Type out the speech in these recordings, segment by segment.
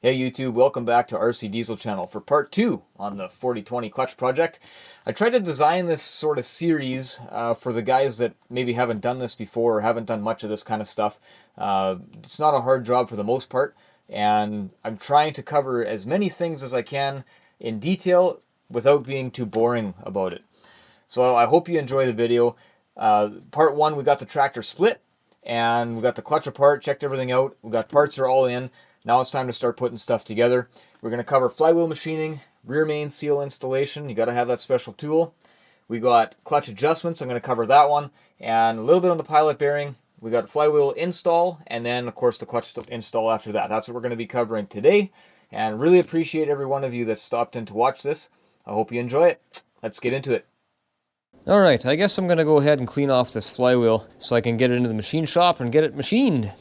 Hey YouTube, welcome back to RCDiesel channel for part 2 on the 4020 clutch project. I tried to design this sort of series for the guys that maybe haven't done this before or haven't done much of this kind of stuff. It's not a hard job for the most part, and I'm trying to cover as many things as I can in detail without being too boring about it. So I hope you enjoy the video. Part 1, we got the tractor split, and we got the clutch apart, checked everything out. We got parts are all in. Now it's time to start putting stuff together. We're going to cover flywheel machining, rear main seal installation. You got to have that special tool. We got clutch adjustments. I'm going to cover that one, and a little bit on the pilot bearing. We got flywheel install, and then of course the clutch install after that. That's what we're going to be covering today, and really appreciate every one of you that stopped in to watch this. I hope you enjoy it. Let's get into it. Alright, I guess I'm going to go ahead and clean off this flywheel so I can get it into the machine shop and get it machined.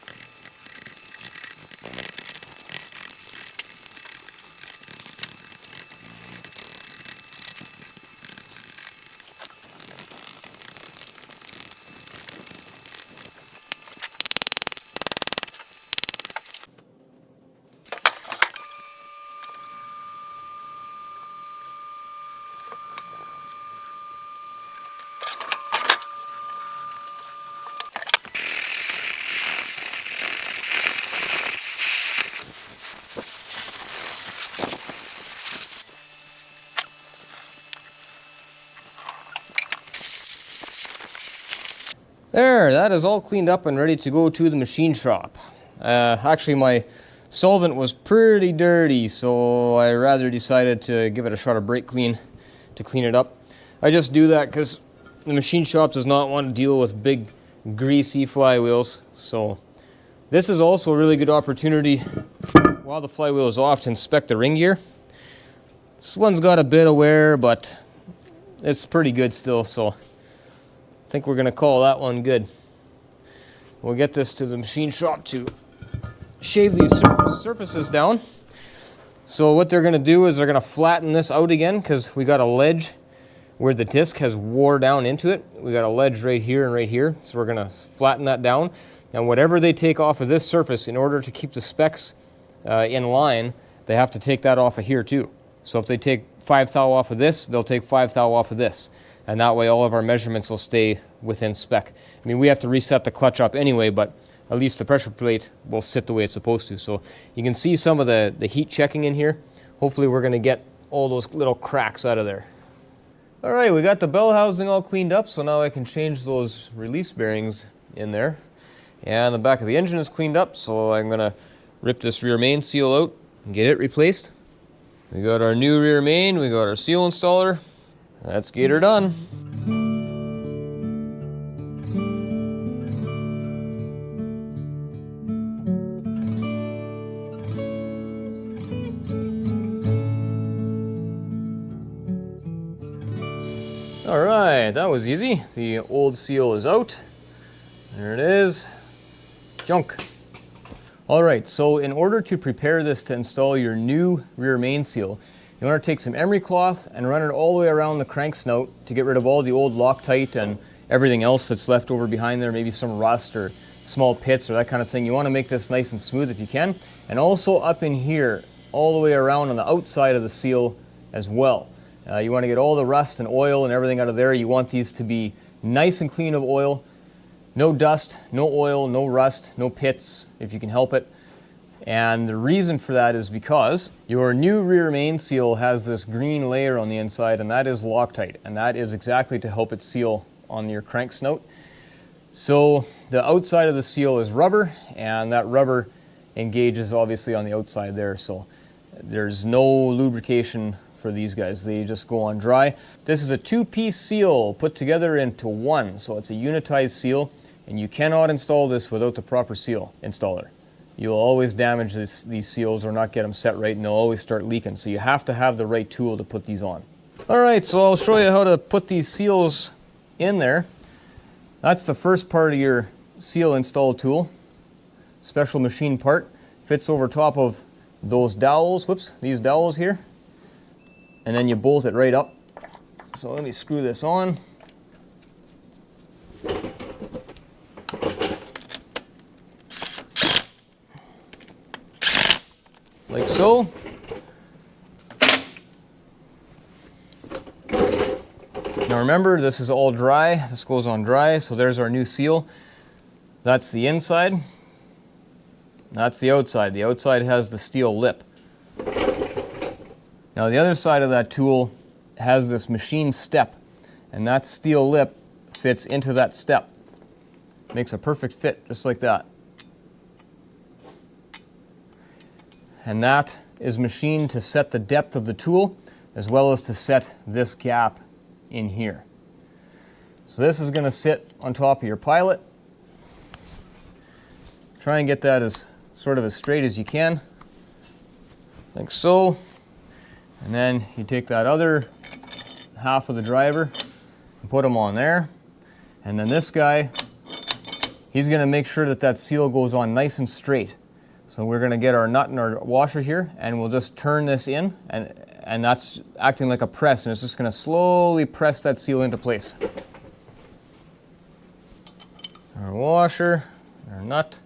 There, that is all cleaned up and ready to go to the machine shop. Actually, my solvent was pretty dirty, so I rather decided to give it a shot of brake clean to clean it up. I just do that because the machine shop does not want to deal with big, greasy flywheels. So this is also a really good opportunity while the flywheel is off to inspect the ring gear. This one's got a bit of wear, but it's pretty good still, so I think we're going to call that one good. We'll get this to the machine shop to shave these surfaces down. So what they're going to do is they're going to flatten this out again because we got a ledge where the disc has wore down into it. We got a ledge right here and right here. So we're going to flatten that down. And whatever they take off of this surface, in order to keep the specs in line, they have to take that off of here too. So if they take 5 thou off of this, they'll take 5 thou off of this. And that way all of our measurements will stay within spec. I mean, we have to reset the clutch up anyway, but at least the pressure plate will sit the way it's supposed to. So you can see some of the heat checking in here. Hopefully we're going to get all those little cracks out of there. All right, we got the bell housing all cleaned up, so now I can change those release bearings in there. And the back of the engine is cleaned up, so I'm going to rip this rear main seal out and get it replaced. We got our new rear main, we got our seal installer. Let's get her done. All right, that was easy. The old seal is out. There it is. Junk. All right, so in order to prepare this to install your new rear main seal, you want to take some emery cloth and run it all the way around the crank snout to get rid of all the old Loctite and everything else that's left over behind there, maybe some rust or small pits or that kind of thing. You want to make this nice and smooth if you can. And also up in here, all the way around on the outside of the seal as well. You want to get all the rust and oil and everything out of there. You want these to be nice and clean of oil. No dust, no oil, no rust, no pits if you can help it. And the reason for that is because your new rear main seal has this green layer on the inside, and that is Loctite, and that is exactly to help it seal on your crank snout. So the outside of the seal is rubber, and that rubber engages obviously on the outside there, so there's no lubrication for these guys. They just go on dry. This is a two-piece seal put together into one, so it's a unitized seal, and you cannot install this without the proper seal installer. You'll always damage these seals or not get them set right, and they'll always start leaking. So you have to have the right tool to put these on. All right, so I'll show you how to put these seals in there. That's the first part of your seal install tool. Special machine part. Fits over top of those dowels, these dowels here. And then you bolt it right up. So let me screw this on. like so. Now remember, this is all dry. This goes on dry, so there's our new seal. That's the inside. That's the outside. The outside has the steel lip. Now the other side of that tool has this machine step, and that steel lip fits into that step. Makes a perfect fit, just like that. And that is machined to set the depth of the tool, as well as to set this gap in here. So this is going to sit on top of your pilot. Try and get that as sort of as straight as you can, like so. And then you take that other half of the driver and put them on there. And then this guy, he's going to make sure that that seal goes on nice and straight. So we're going to get our nut and our washer here, and we'll just turn this in, and that's acting like a press, and it's just going to slowly press that seal into place. Our washer, our nut.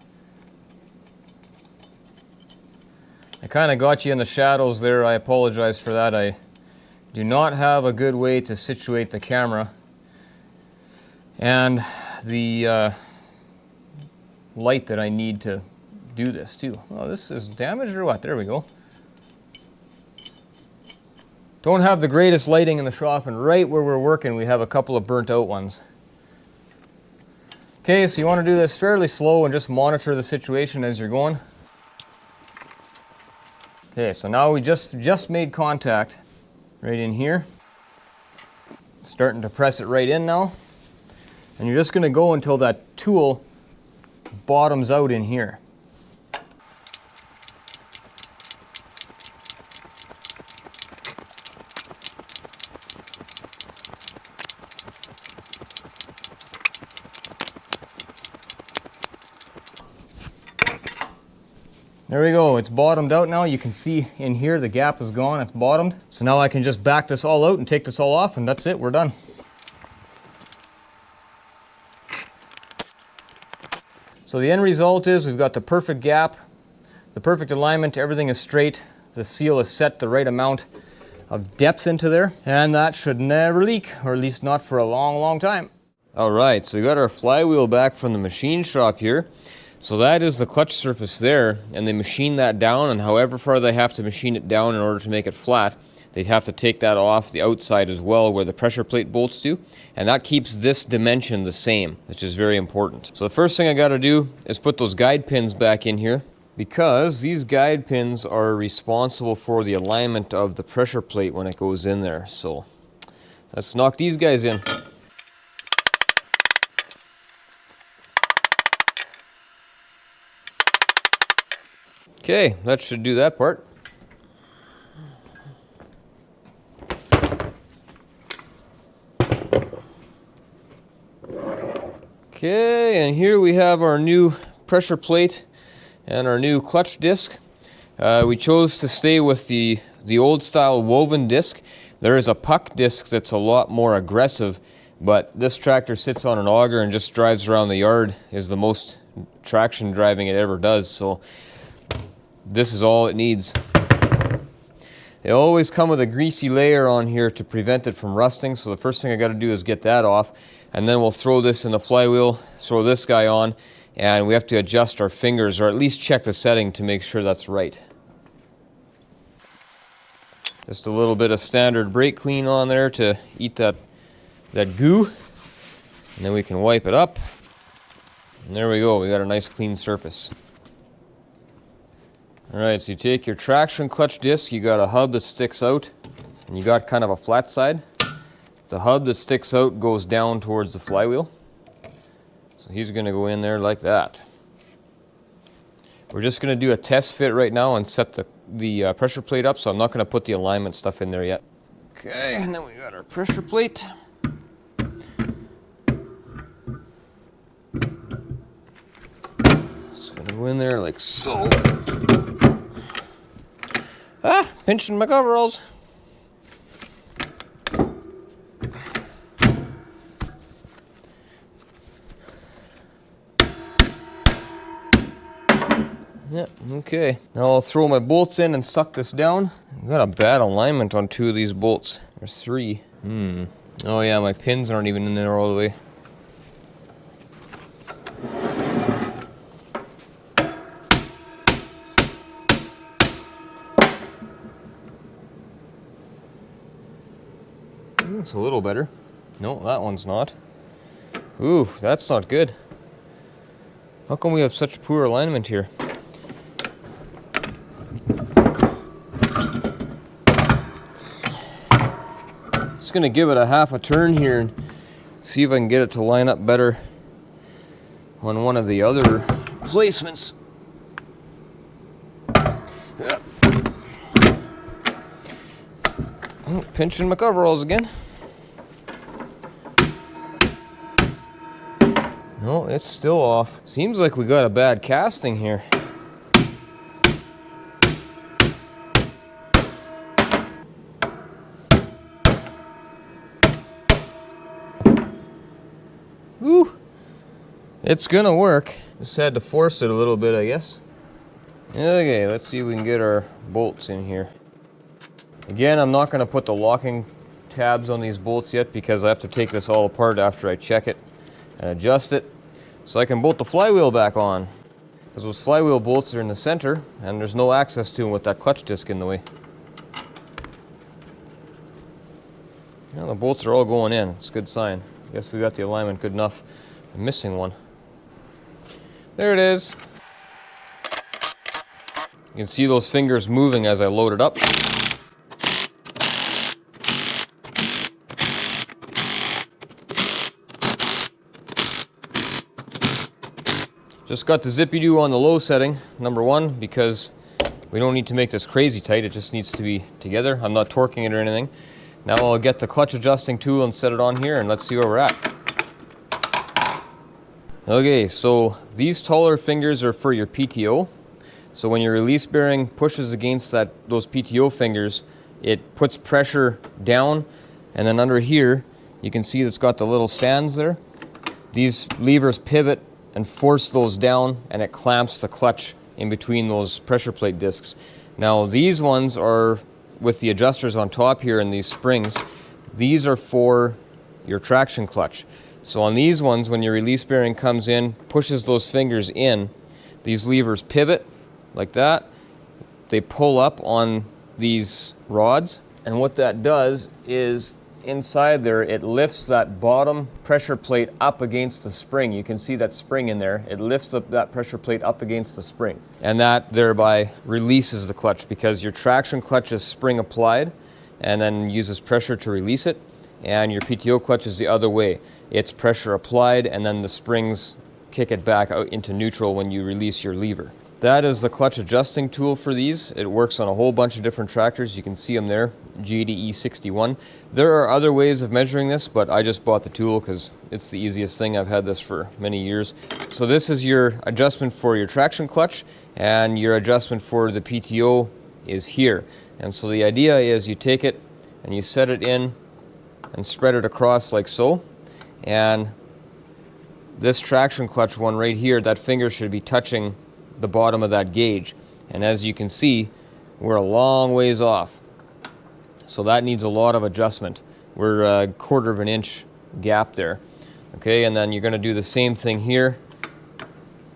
I kind of got you in the shadows there. I apologize for that. I do not have a good way to situate the camera. And the light that I need to do this too. Oh, this is damaged or what? There we go. Don't have the greatest lighting in the shop, and right where we're working we have a couple of burnt out ones. Okay, so you want to do this fairly slow and just monitor the situation as you're going. Okay, so now we just made contact right in here. Starting to press it right in now. And you're just going to go until that tool bottoms out in here. There we go, it's bottomed out now. You can see in here the gap is gone, it's bottomed. So now I can just back this all out and take this all off, and that's it, we're done. So the end result is we've got the perfect gap, the perfect alignment, everything is straight, the seal is set the right amount of depth into there, and that should never leak, or at least not for a long, long time. All right, so we got our flywheel back from the machine shop here. So that is the clutch surface there, and they machine that down, and however far they have to machine it down in order to make it flat, they'd have to take that off the outside as well where the pressure plate bolts to, and that keeps this dimension the same, which is very important. So the first thing I got to do is put those guide pins back in here, because these guide pins are responsible for the alignment of the pressure plate when it goes in there. So let's knock these guys in. Okay, that should do that part. Okay, and here we have our new pressure plate and our new clutch disc. We chose to stay with the old style woven disc. There is a puck disc that's a lot more aggressive, but this tractor sits on an auger and just drives around the yard, is the most traction driving it ever does. So this is all it needs. They always come with a greasy layer on here to prevent it from rusting, so the first thing I got to do is get that off, and then we'll throw this in the flywheel, throw this guy on, and we have to adjust our fingers, or at least check the setting to make sure that's right. Just a little bit of standard brake clean on there to eat that goo, and then we can wipe it up, and there we go, we got a nice clean surface. Alright, so you take your traction clutch disc, you got a hub that sticks out, and you got kind of a flat side. The hub that sticks out goes down towards the flywheel. So he's going to go in there like that. We're just going to do a test fit right now and set the pressure plate up, so I'm not going to put the alignment stuff in there yet. Okay, and then we got our pressure plate. Just going to go in there like so. Ah, pinching my coveralls. Yep, Okay, now I'll throw my bolts in and suck this down. I've got a bad alignment on 2 of these bolts. There's 3. Oh yeah, my pins aren't even in there all the way. It's a little better. No, that one's not. Ooh, that's not good. How come we have such poor alignment here? Just gonna give it a half a turn here and see if I can get it to line up better on one of the other placements. Oh, pinching my coveralls again. No, it's still off. Seems like we got a bad casting here. Woo! It's gonna work. Just had to force it a little bit, I guess. Okay, let's see if we can get our bolts in here. Again, I'm not gonna put the locking tabs on these bolts yet because I have to take this all apart after I check it and adjust it so I can bolt the flywheel back on. Because those flywheel bolts are in the center and there's no access to them with that clutch disc in the way. Now the bolts are all going in. It's a good sign. I guess we got the alignment good enough. I'm missing one. There it is. You can see those fingers moving as I load it up. Just got the zippy-doo on the low setting, number 1, because we don't need to make this crazy tight. It just needs to be together. I'm not torquing it or anything. Now I'll get the clutch adjusting tool and set it on here and let's see where we're at. Okay, so these taller fingers are for your PTO. So when your release bearing pushes against those PTO fingers, it puts pressure down, and then under here, you can see it's got the little stands there. These levers pivot and force those down, and it clamps the clutch in between those pressure plate discs. Now these ones are with the adjusters on top here and these springs. These are for your traction clutch. So on these ones, when your release bearing comes in, pushes those fingers in, these levers pivot like that. They pull up on these rods, and what that does is inside there, it lifts that bottom pressure plate up against the spring. You can see that spring in there. It lifts that pressure plate up against the spring, and that thereby releases the clutch because your traction clutch is spring applied and then uses pressure to release it, and your PTO clutch is the other way. It's pressure applied and then the springs kick it back out into neutral when you release your lever. That is the clutch adjusting tool for these. It works on a whole bunch of different tractors. You can see them there, GDE61. There are other ways of measuring this, but I just bought the tool because it's the easiest thing. I've had this for many years. So this is your adjustment for your traction clutch, and your adjustment for the PTO is here. And so the idea is you take it and you set it in and spread it across like so. And this traction clutch one right here, that finger should be touching the bottom of that gauge, and as you can see, we're a long ways off, so that needs a lot of adjustment. We're a 1/4 of an inch gap there. Okay, and then you're going to do the same thing here.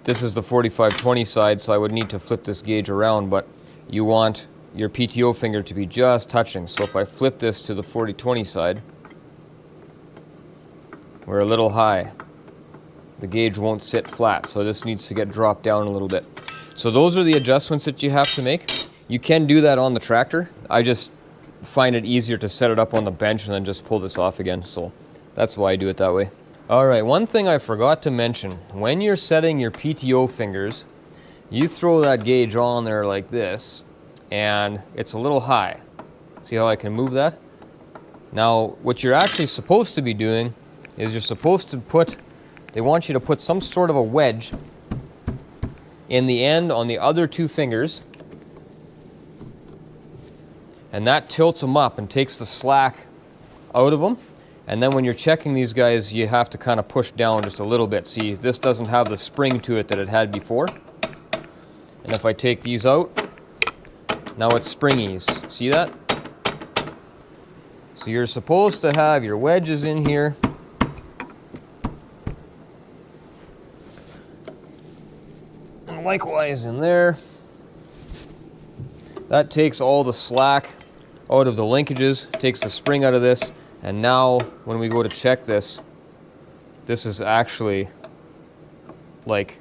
This is the 45/20 side, so I would need to flip this gauge around, but you want your PTO finger to be just touching. So if I flip this to the 40/20 side, we're a little high. The gauge won't sit flat, so this needs to get dropped down a little bit. So those are the adjustments that you have to make. You can do that on the tractor. I just find it easier to set it up on the bench and then just pull this off again, so that's why I do it that way. Alright, one thing I forgot to mention, when you're setting your PTO fingers, you throw that gauge on there like this, and it's a little high. See how I can move that? Now, what you're actually supposed to be doing is you're supposed to they want you to put some sort of a wedge in the end on the other 2 fingers, and that tilts them up and takes the slack out of them. And then when you're checking these guys, you have to kind of push down just a little bit. See, this doesn't have the spring to it that it had before. And if I take these out, now it's springy. See that? So you're supposed to have your wedges in here. And likewise in there. That takes all the slack out of the linkages, takes the spring out of this, and now when we go to check this, this is actually like,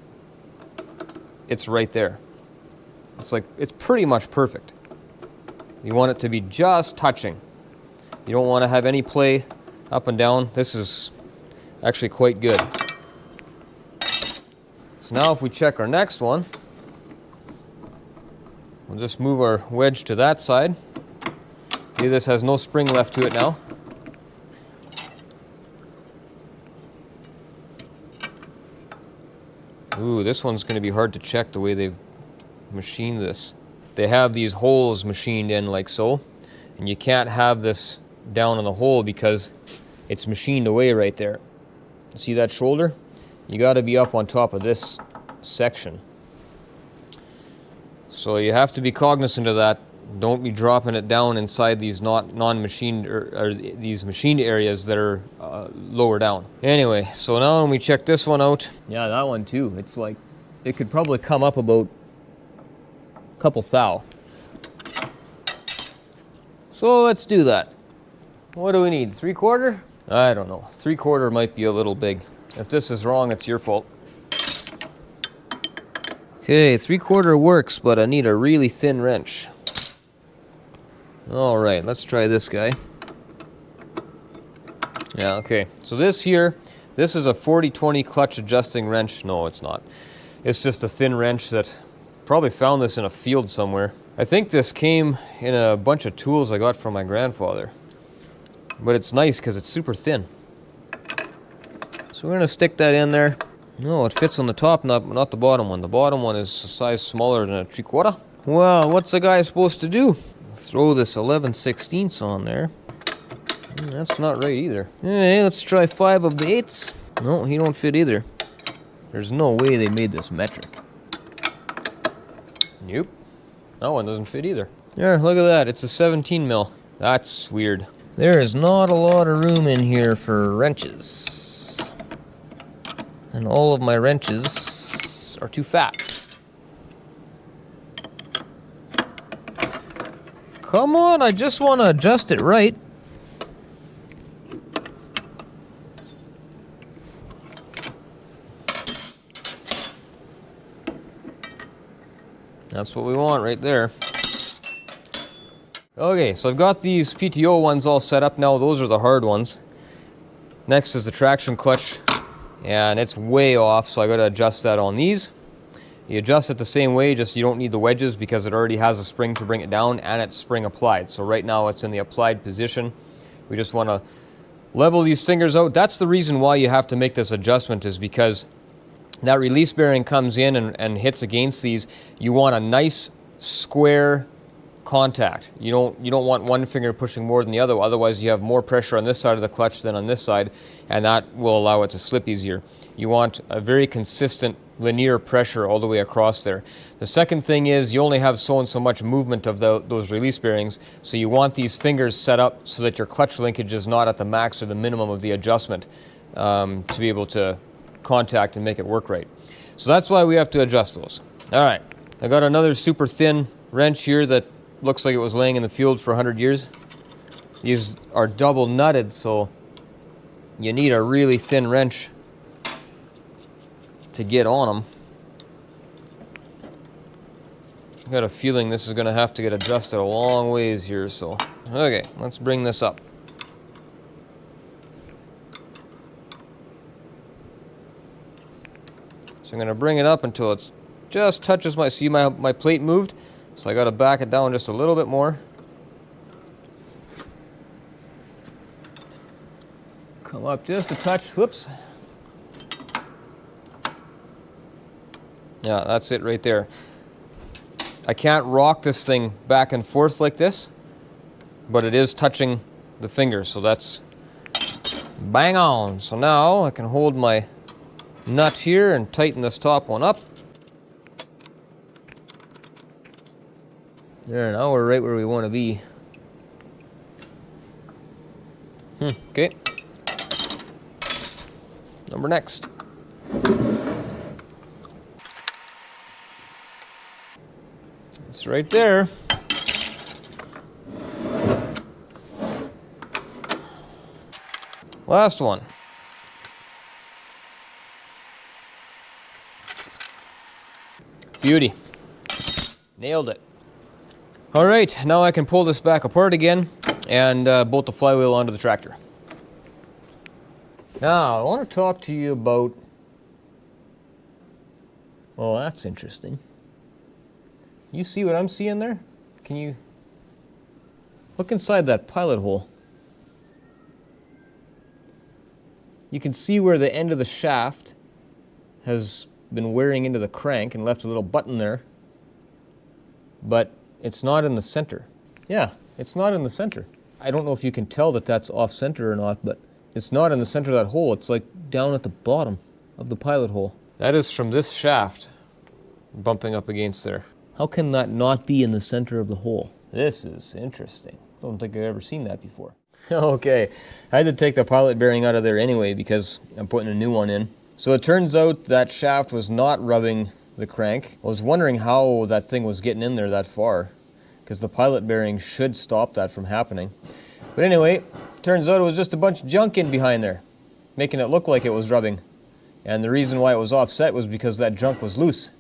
it's right there. It's like, it's pretty much perfect. You want it to be just touching. You don't want to have any play up and down. This is actually quite good. So now if we check our next one, we'll just move our wedge to that side. See, this has no spring left to it now. Ooh, this one's going to be hard to check the way they've machined this. They have these holes machined in like so, and you can't have this down in the hole because it's machined away right there. See that shoulder? You got to be up on top of this section. So you have to be cognizant of that. Don't be dropping it down inside these non-machined or these machined areas that are lower down. Anyway, so now when we check this one out, yeah, that one too. It's like, it could probably come up about a couple thou. So let's do that. What do we need? 3/4? I don't know. 3/4 might be a little big. If this is wrong, it's your fault. Okay, 3/4 works, but I need a really thin wrench. All right, let's try this guy. Yeah, okay. So this here, this is a 40-20 clutch adjusting wrench. No, it's not. It's just a thin wrench that probably found this in a field somewhere. I think this came in a bunch of tools I got from my grandfather. But it's nice because it's super thin. So we're gonna stick that in there. No, it fits on the top, not the bottom one. The bottom one is a size smaller than a 3/4. Well, what's the guy supposed to do? Throw this 11/16 on there. That's not right either. Hey, let's try 5 of the 8s. No, he don't fit either. There's no way they made this metric. Nope. That one doesn't fit either. There, look at that. It's a 17 mil. That's weird. There is not a lot of room in here for wrenches. And all of my wrenches are too fat. Come on, I just want to adjust it right. That's what we want right there. Okay, so I've got these PTO ones all set up now. Those are the hard ones. Next is the traction clutch, and it's way off, so I got to adjust that on these. You adjust it the same way, just you don't need the wedges because it already has a spring to bring it down and it's spring applied. So right now it's in the applied position. We just want to level these fingers out. That's the reason why you have to make this adjustment, is because that release bearing comes in and hits against these. You want a nice square contact. You don't want one finger pushing more than the other, otherwise you have more pressure on this side of the clutch than on this side, and that will allow it to slip easier. You want a very consistent linear pressure all the way across there. The second thing is you only have so and so much movement of those release bearings, so you want these fingers set up so that your clutch linkage is not at the max or the minimum of the adjustment to be able to contact and make it work right. So that's why we have to adjust those. All right, I got another super thin wrench here that looks like it was laying in the field for 100 years. These are double nutted, so you need a really thin wrench to get on them. I've got a feeling this is going to have to get adjusted a long ways here, so. Okay, let's bring this up. So I'm going to bring it up until it just touches see my plate moved, so I got to back it down just a little bit more. Come up just a touch, whoops. Yeah, that's it right there. I can't rock this thing back and forth like this, but it is touching the fingers, so that's bang on. So now I can hold my nut here and tighten this top one up. There, now we're right where we want to be. Okay. Number next. It's right there. Last one. Beauty. Nailed it. All right, now I can pull this back apart again and bolt the flywheel onto the tractor. Now, I want to talk to you about... Well, that's interesting. You see what I'm seeing there? Can you look inside that pilot hole? You can see where the end of the shaft has been wearing into the crank and left a little button there, but it's not in the center. Yeah, it's not in the center. I don't know if you can tell that that's off center or not, but it's not in the center of that hole. It's like down at the bottom of the pilot hole. That is from this shaft bumping up against there. How can that not be in the center of the hole? This is interesting. Don't think I've ever seen that before. Okay, I had to take the pilot bearing out of there anyway because I'm putting a new one in. So it turns out that shaft was not rubbing the crank. I was wondering how that thing was getting in there that far, because the pilot bearing should stop that from happening. But anyway, turns out it was just a bunch of junk in behind there, making it look like it was rubbing. And the reason why it was offset was because that junk was loose,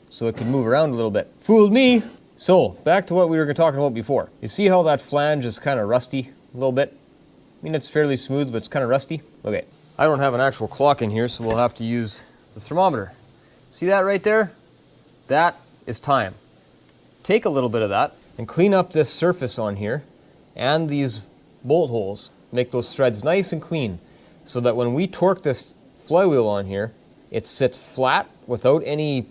so it could move around a little bit. Fooled me! So, back to what we were talking about before. You see how that flange is kind of rusty a little bit? I mean, it's fairly smooth, but it's kind of rusty. Okay, I don't have an actual clock in here, so we'll have to use the thermometer. See that right there? That is time. Take a little bit of that and clean up this surface on here and these bolt holes. Make those threads nice and clean so that when we torque this flywheel on here, it sits flat without any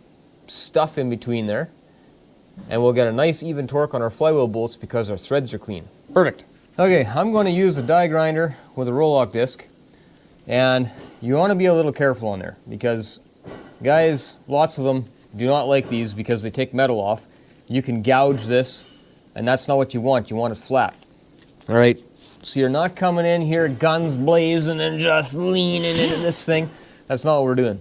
stuff in between there, and we'll get a nice even torque on our flywheel bolts because our threads are clean. Perfect. Okay, I'm going to use a die grinder with a roll-lock disc, and you want to be a little careful on there because, guys, lots of them do not like these because they take metal off. You can gouge this, and that's not what you want. You want it flat. All right, so you're not coming in here guns blazing and just leaning into this thing. That's not what we're doing.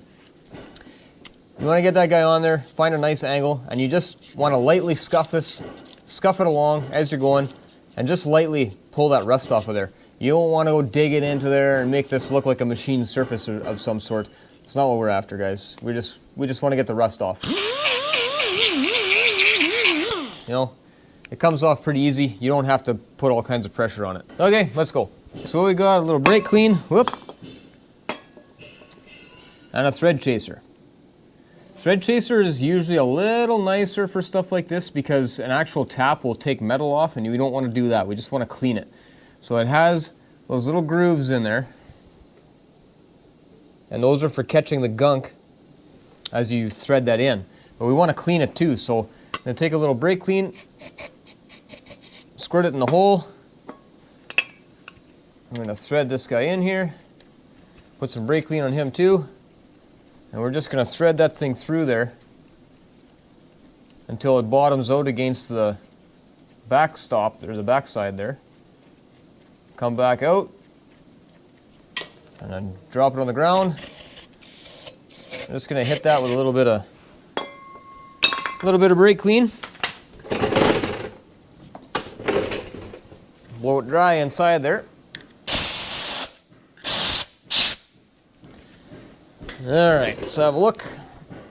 You want to get that guy on there, find a nice angle, and you just want to lightly scuff it along as you're going, and just lightly pull that rust off of there. You don't want to go dig it into there and make this look like a machined surface of some sort. It's not what we're after, guys. We just want to get the rust off. You know, it comes off pretty easy. You don't have to put all kinds of pressure on it. Okay, let's go. So we got a little brake clean, whoop, and a thread chaser. Thread chaser is usually a little nicer for stuff like this because an actual tap will take metal off, and we don't want to do that. We just want to clean it. So it has those little grooves in there, and those are for catching the gunk as you thread that in. But we want to clean it too, so I'm going to take a little brake clean, squirt it in the hole. I'm going to thread this guy in here, put some brake clean on him too. And we're just going to thread that thing through there until it bottoms out against the backstop, or the backside there. Come back out, and then drop it on the ground. I'm just going to hit that with a little bit of brake clean. Blow it dry inside there. Alright, let's have a look.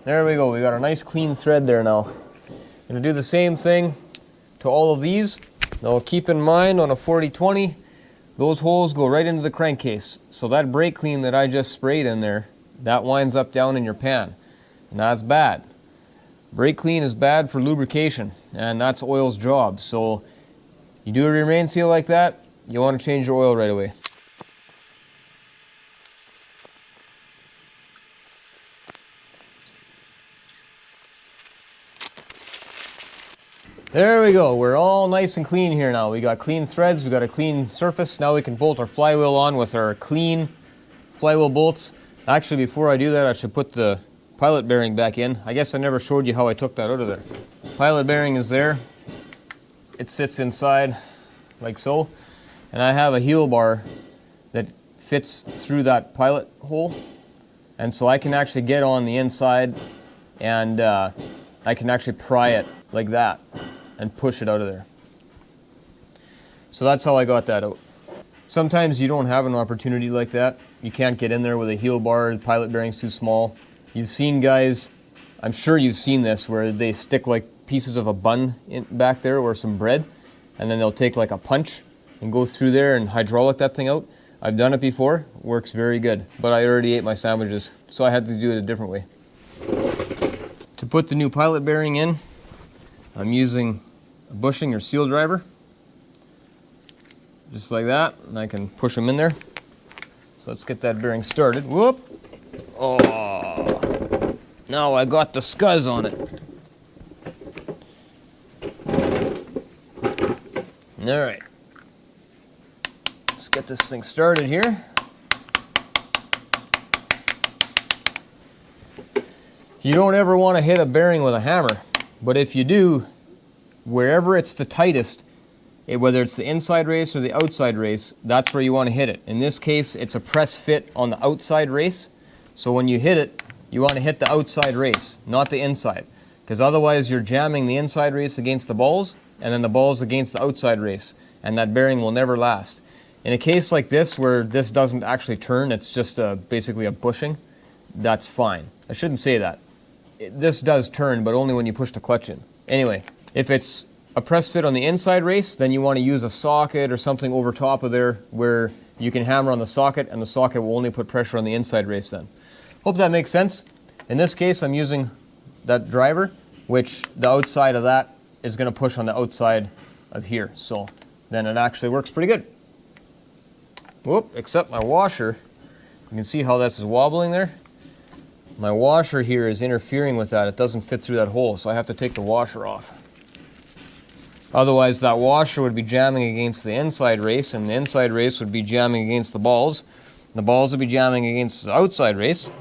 There we go, we got a nice clean thread there now. I'm going to do the same thing to all of these. Now keep in mind on a 40-20, those holes go right into the crankcase. So that brake clean that I just sprayed in there, that winds up down in your pan. And that's bad. Brake clean is bad for lubrication, and that's oil's job. So you do a rear main seal like that, you want to change your oil right away. There we go, we're all nice and clean here now. We got clean threads, we got a clean surface. Now we can bolt our flywheel on with our clean flywheel bolts. Actually, before I do that, I should put the pilot bearing back in. I guess I never showed you how I took that out of there. Pilot bearing is there. it sits inside like so, and I have a heel bar that fits through that pilot hole, and so I can actually get on the inside and I can actually pry it like that and push it out of there. So that's how I got that out. Sometimes you don't have an opportunity like that. You can't get in there with a heel bar, the pilot bearing's too small. You've seen guys, I'm sure you've seen this, where they stick like pieces of a bun back there or some bread, and then they'll take like a punch and go through there and hydraulic that thing out. I've done it before, works very good, but I already ate my sandwiches, so I had to do it a different way. To put the new pilot bearing in, I'm using a bushing or seal driver, just like that, and I can push them in there. So let's get that bearing started. Whoop! Oh, now I got the scuzz on it. All right, let's get this thing started here. You don't ever want to hit a bearing with a hammer, but if you do, wherever it's the tightest, whether it's the inside race or the outside race, that's where you want to hit it. In this case, it's a press fit on the outside race, so when you hit it, you want to hit the outside race, not the inside, because otherwise you're jamming the inside race against the balls, and then the balls against the outside race, and that bearing will never last. In a case like this, where this doesn't actually turn, it's just basically a bushing, that's fine. I shouldn't say that. This does turn, but only when you push the clutch in. Anyway, if it's a press fit on the inside race, then you want to use a socket or something over top of there where you can hammer on the socket, and the socket will only put pressure on the inside race then. Hope that makes sense. In this case, I'm using that driver, which the outside of that is going to push on the outside of here. So then it actually works pretty good. Whoop, except my washer. You can see how that's wobbling there. My washer here is interfering with that. It doesn't fit through that hole, so I have to take the washer off. Otherwise, that washer would be jamming against the inside race, and the inside race would be jamming against the balls. The balls would be jamming against the outside race,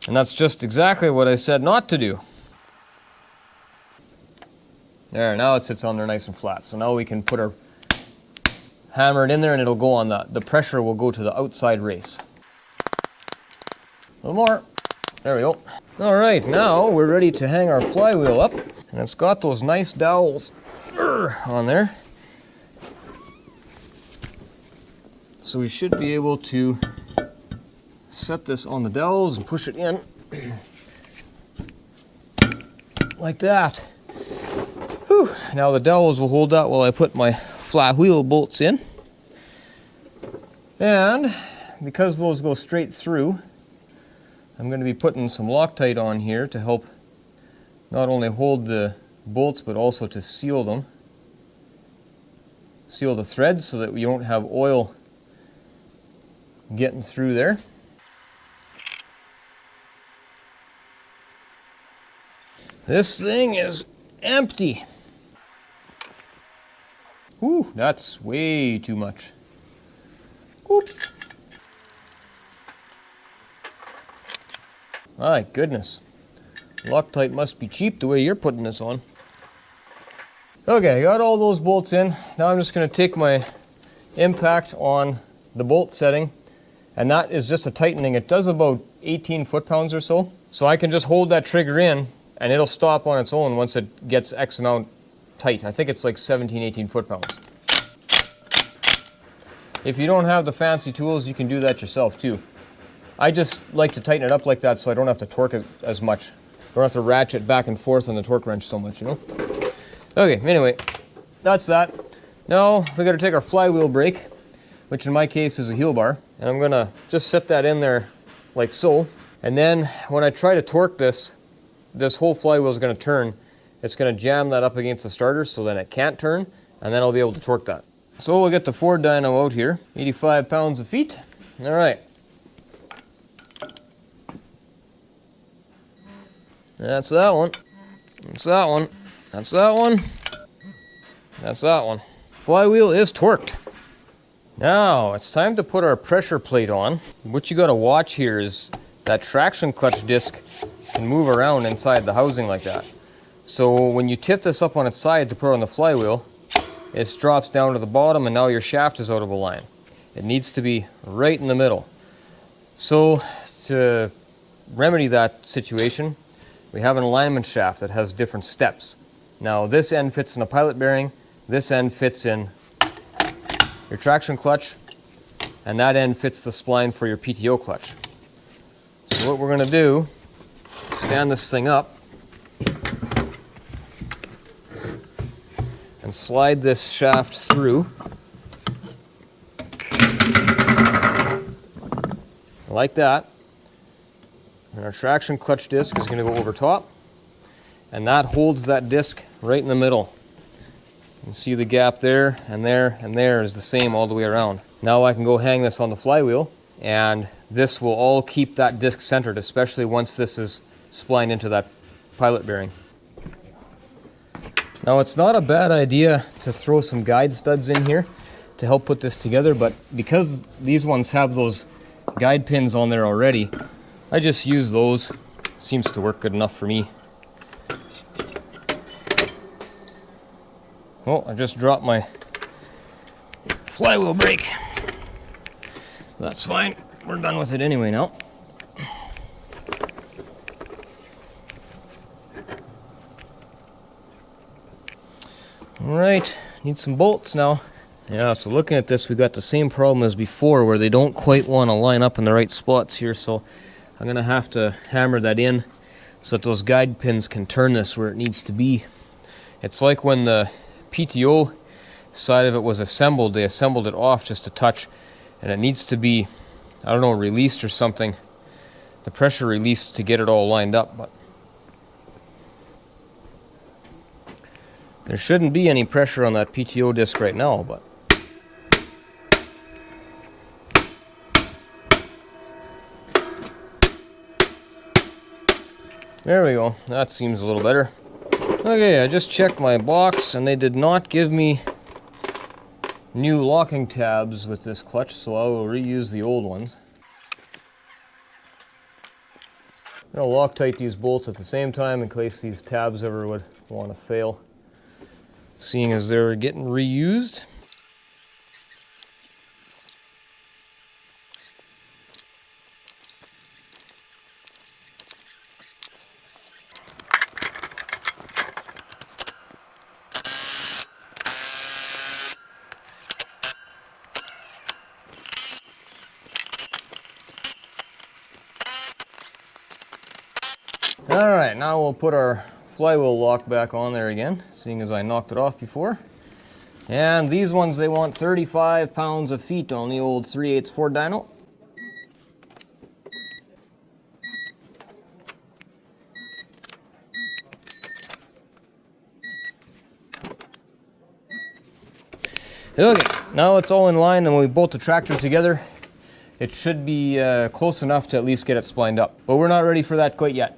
and that's just exactly what I said not to do. There, now it sits on there nice and flat. So now we can put our hammer it in there, and it'll go on the pressure will go to the outside race. A little more. There we go. All right, now we're ready to hang our flywheel up, and it's got those nice dowels on there. So we should be able to set this on the dowels and push it in like that. Whew. Now the dowels will hold that while I put my flywheel bolts in. And because those go straight through, I'm going to be putting some Loctite on here to help not only hold the bolts but also to seal them. Seal the threads so that you don't have oil getting through there. This thing is empty. Whew, that's way too much. Oops. My goodness. Loctite must be cheap the way you're putting this on. Okay, got all those bolts in. Now I'm just going to take my impact on the bolt setting, and that is just a tightening. It does about 18 foot-pounds or so. So I can just hold that trigger in, and it'll stop on its own once it gets X amount tight. I think it's like 17, 18 foot-pounds. If you don't have the fancy tools, you can do that yourself too. I just like to tighten it up like that so I don't have to torque it as much. Don't have to ratchet back and forth on the torque wrench so much, you know? Okay, anyway, that's that. Now we got to take our flywheel brake, which in my case is a heel bar, and I'm going to just set that in there like so. And then when I try to torque this whole flywheel is going to turn. It's going to jam that up against the starter so then it can't turn, and then I'll be able to torque that. So we'll get the Ford dyno out here, 85 pounds of feet. All right. That's that one. That's that one. That's that one. That's that one. Flywheel is torqued. Now it's time to put our pressure plate on. What you got to watch here is that traction clutch disc can move around inside the housing like that. So when you tip this up on its side to put it on the flywheel, it drops down to the bottom and now your shaft is out of line. It needs to be right in the middle. So to remedy that situation, we have an alignment shaft that has different steps. Now this end fits in a pilot bearing, this end fits in your traction clutch, and that end fits the spline for your PTO clutch. So what we're going to do is stand this thing up and slide this shaft through like that. And our traction clutch disc is going to go over top, and that holds that disc right in the middle. You can see the gap there, and there, and there is the same all the way around. Now I can go hang this on the flywheel, and this will all keep that disc centered, especially once this is splined into that pilot bearing. Now it's not a bad idea to throw some guide studs in here to help put this together, but because these ones have those guide pins on there already, I just use those. Seems to work good enough for me. Oh, I just dropped my flywheel brake. That's fine. We're done with it anyway now. Alright, need some bolts now. Yeah, so looking at this, we got the same problem as before where they don't quite want to line up in the right spots here, so I'm going to have to hammer that in so that those guide pins can turn this where it needs to be. It's like when the PTO side of it was assembled, they assembled it off just a touch, and it needs to be, I don't know, released or something. The pressure released to get it all lined up, but there shouldn't be any pressure on that PTO disc right now, but there we go. That seems a little better. Okay, I just checked my box and they did not give me new locking tabs with this clutch, so I will reuse the old ones. I'm going to Loctite these bolts at the same time in case these tabs ever would want to fail, seeing as they're getting reused. Alright, now we'll put our flywheel lock back on there again, seeing as I knocked it off before. And these ones, they want 35 pounds of feet on the old 3/8 Ford dyno. Okay, now it's all in line and when we bolt the tractor together, it should be close enough to at least get it splined up. But we're not ready for that quite yet.